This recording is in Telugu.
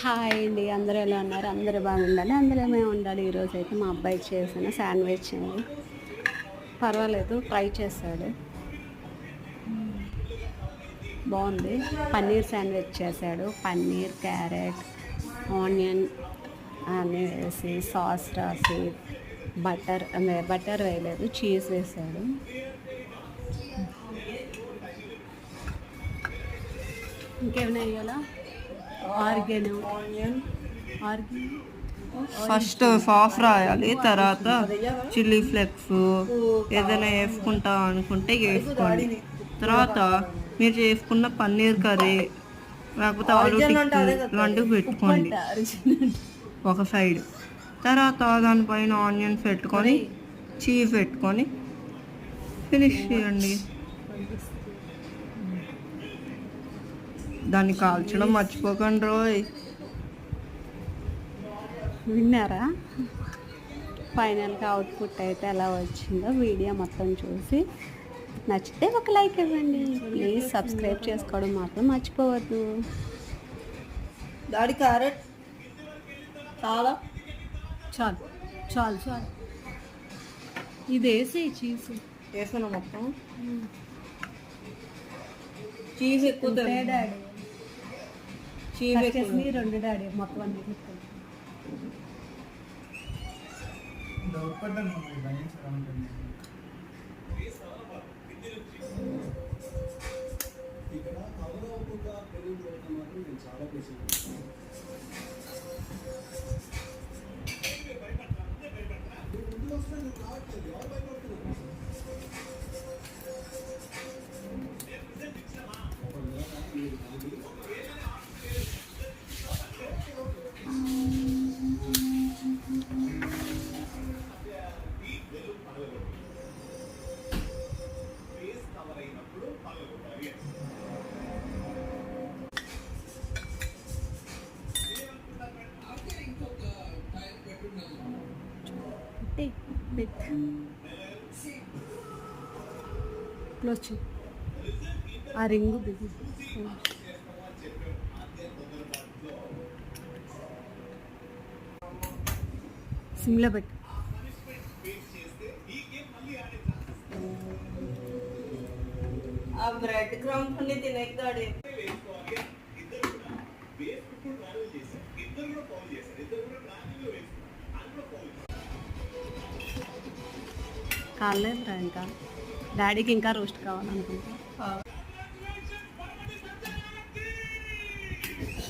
హాయ్ అండి, అందరూ ఎలా ఉన్నారు? అందరూ బాగుండాలి, అందరూ ఏమే ఉండాలి. ఈరోజు అయితే మా అబ్బాయికి చేసిన శాండ్విచ్ అండి. పర్వాలేదు, ట్రై చేశాడు, బాగుంది. పన్నీర్ శాండ్విచ్ చేశాడు. పన్నీర్, క్యారెట్, ఆనియన్ అన్నీ వేసి సాస్ రాసి బటర్ వేయలేదు, చీజ్ వేసాడు. ఇంకేమైనా వేయాలా? ఆర్గానో, ఫస్ట్ సాస్ రాయాలి, తర్వాత చిల్లీ ఫ్లేక్స్ ఏదైనా వేసుకుంటా అనుకుంటే వేసుకోండి. తర్వాత మీరు చేసుకున్న పన్నీర్ కర్రీ లేకపోతే ఆలు టిక్కీ ఇలాంటివి పెట్టుకోండి ఒక సైడ్. తర్వాత దానిపైన ఆనియన్స్ పెట్టుకొని చీజ్ పెట్టుకొని ఫినిష్ చేయండి. దాన్ని కాల్చడం మర్చిపోకండి రోయ్. విన్నారా? ఫైనల్గా అవుట్పుట్ అయితే ఎలా వచ్చిందో వీడియో మొత్తం చూసి నచ్చితే ఒక లైక్ ఇవ్వండి. ప్లీజ్ సబ్స్క్రైబ్ చేసుకోవడం మాత్రం మర్చిపోవద్దు. దాడి క్యారెట్ చాలా చాలు చాలు చాలు. ఇది వేసి చీజ్ వేసాను మొత్తం. చీజ్ ఎక్కువ డాడీ, చీజ్ ఎక్కువ రెండు డాడీ మొత్తం అన్ని క్లోజ్ చేయి. ఆ రింగు బిగి సిమ్లో పెట్టు. ఆ బ్రెడ్ క్రమ్స్ అన్ని తినేస్తాడే. కాలేదు ఇంకా డాడీకి ఇంకా రోస్ట్ కావాలనుకుంటా.